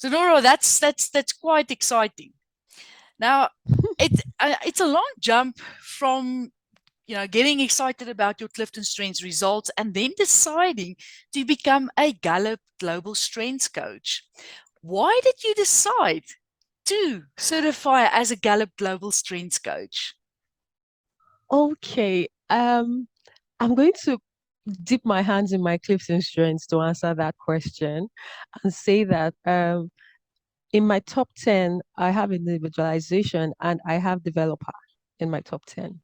So Nora, that's quite exciting. Now, it's a long jump from getting excited about your Clifton Strengths results and then deciding to become a Gallup Global Strengths Coach. Why did you decide to certify as a Gallup Global Strengths Coach? Okay. I'm going to dip my hands in my Clifton Strengths to answer that question and say that in my top 10, I have individualization and I have developer in my top 10.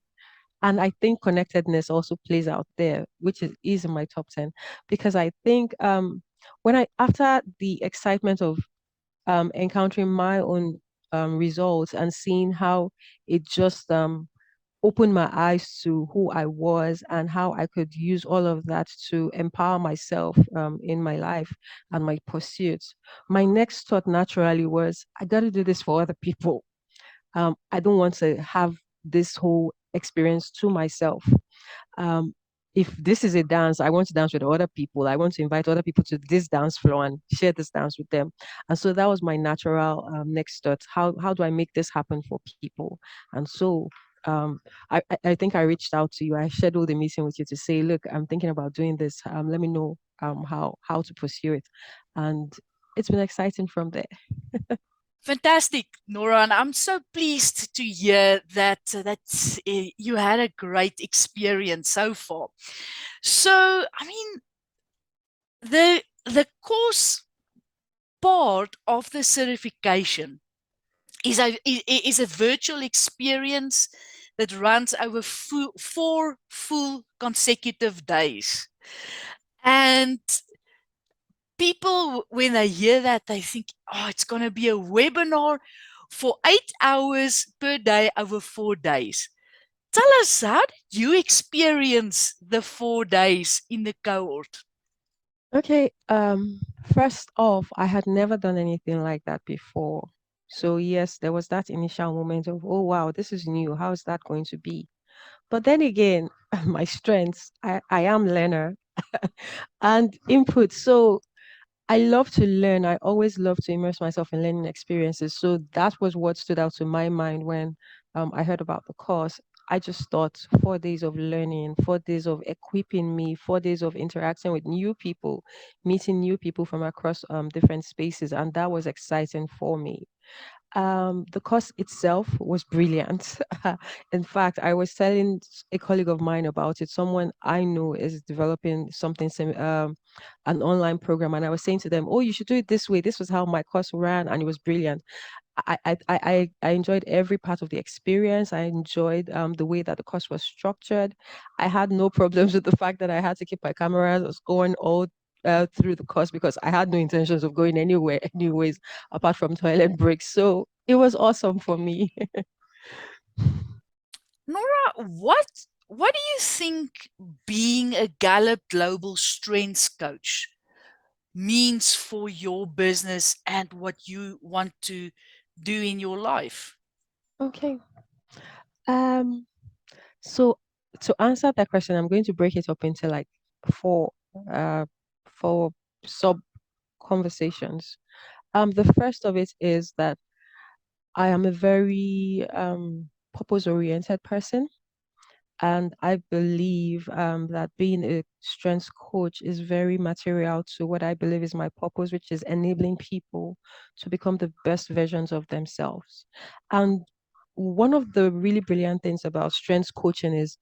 And I think connectedness also plays out there, which is in my top 10, because I think when after the excitement of encountering my own results and seeing how it just opened my eyes to who I was and how I could use all of that to empower myself in my life and my pursuits. My next thought naturally was, I got to do this for other people. I don't want to have this whole experience to myself. Um, if this is a dance, I want to dance with other people. I want to invite other people to this dance floor and share this dance with them. And so that was my natural next thought. How do I make this happen for people? And so um, I think I reached out to you. I scheduled a meeting with you to say, look, I'm thinking about doing this. Let me know how to pursue it. And it's been exciting from there. Fantastic, Nora, and I'm so pleased to hear that you had a great experience so far. So, I mean, the course part of the certification is a virtual experience that runs over 4 full consecutive days. And people, when they hear that, they think, oh, it's going to be a webinar for 8 hours per day over 4 days. Tell us, how did you experience the 4 days in the cohort? Okay, first off, I had never done anything like that before. So yes, there was that initial moment of, oh wow, this is new. How is that going to be? But then again, my strengths, I am learner and input. So I love to learn. I always love to immerse myself in learning experiences. So that was what stood out to my mind when I heard about the course. I just thought 4 days of learning, 4 days of equipping me, 4 days of interacting with new people, meeting new people from across different spaces. And that was exciting for me. The course itself was brilliant. In fact, I was telling a colleague of mine about it. Someone I know is developing something, an online program, and I was saying to them, "Oh, you should do it this way. This was how my course ran, and it was brilliant." I enjoyed every part of the experience. I enjoyed the way that the course was structured. I had no problems with the fact that I had to keep my cameras going all through the course because I had no intentions of going anywhere, anyways, apart from toilet breaks. So it was awesome for me. Nora, what do you think being a Gallup Global Strengths Coach means for your business and what you want to do in your life? Okay. Um, so to answer that question, I'm going to break it up into like four uh four sub conversations. The first of it is that I am a very purpose oriented person. And I believe that being a strengths coach is very material to what I believe is my purpose, which is enabling people to become the best versions of themselves. And one of the really brilliant things about strengths coaching is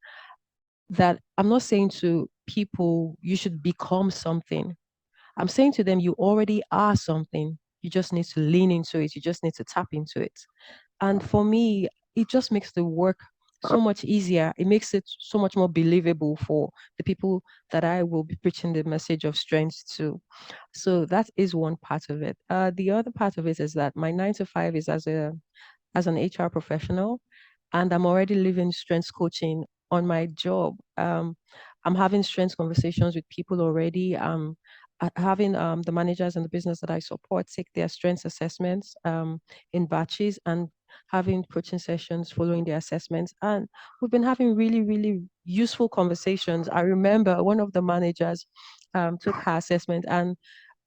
that I'm not saying to people, you should become something. I'm saying to them, you already are something. You just need to lean into it. You just need to tap into it. And for me, it just makes the work so much easier. It makes it so much more believable for the people that I will be preaching the message of strength to. So that is one part of it. The other part of it is that my 9 to 5 is as an HR professional, and I'm already living strengths coaching on my job. I'm having strengths conversations with people already. Having the managers and the business that I support take their strengths assessments in batches and having coaching sessions following the assessments. And we've been having really, really useful conversations. I remember one of the managers took her assessment, and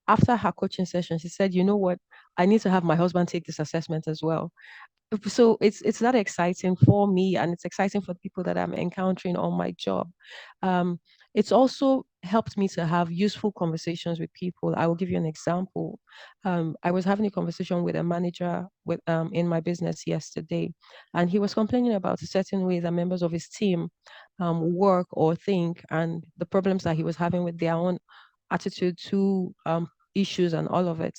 after her coaching session, she said, you know what? I need to have my husband take this assessment as well. So it's that exciting for me, and it's exciting for the people that I'm encountering on my job. um it's also helped me to have useful conversations with people. I will give you an example. I was having a conversation with a manager with in my business yesterday, and he was complaining about a certain way that members of his team work or think, and the problems that he was having with their own attitude to issues and all of it.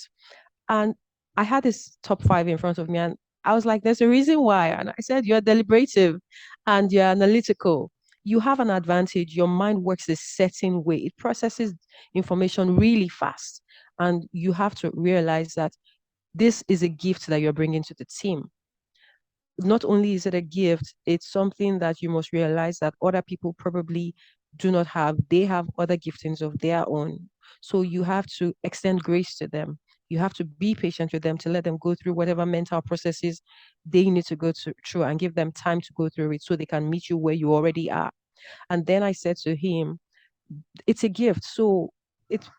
And I had this top five in front of me, and I was like, there's a reason why. And I said, you're deliberative and you're analytical. You have an advantage. Your mind works a certain way, it processes information really fast. And you have to realize that this is a gift that you're bringing to the team. Not only is it a gift, it's something that you must realize that other people probably do not have. They have other giftings of their own. So you have to extend grace to them. You have to be patient with them to let them go through whatever mental processes they need to through, and give them time to go through it so they can meet you where you already are. And then I said to him, it's a gift. So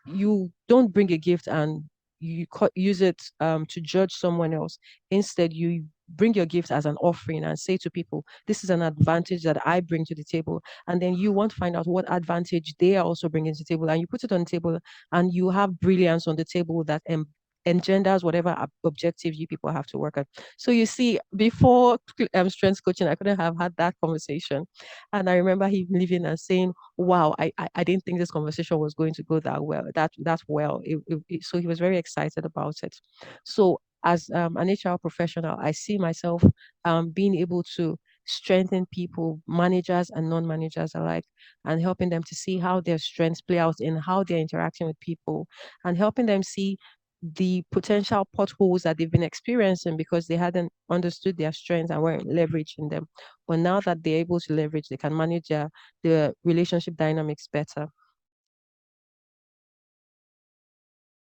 you don't bring a gift and use it to judge someone else. Instead, you bring your gift as an offering and say to people, this is an advantage that I bring to the table. And then you want to find out what advantage they are also bringing to the table. And you put it on the table, and you have brilliance on the table that engenders whatever objective you people have to work on. So you see, before strength coaching, I couldn't have had that conversation. And I remember him leaving and saying, wow, I didn't think this conversation was going to go that well, that well. So he was very excited about it. So as an HR professional, I see myself being able to strengthen people, managers and non-managers alike, and helping them to see how their strengths play out in how they're interacting with people, and helping them see the potential potholes that they've been experiencing because they hadn't understood their strengths and weren't leveraging them. But now that they're able to leverage, they can manage the relationship dynamics better.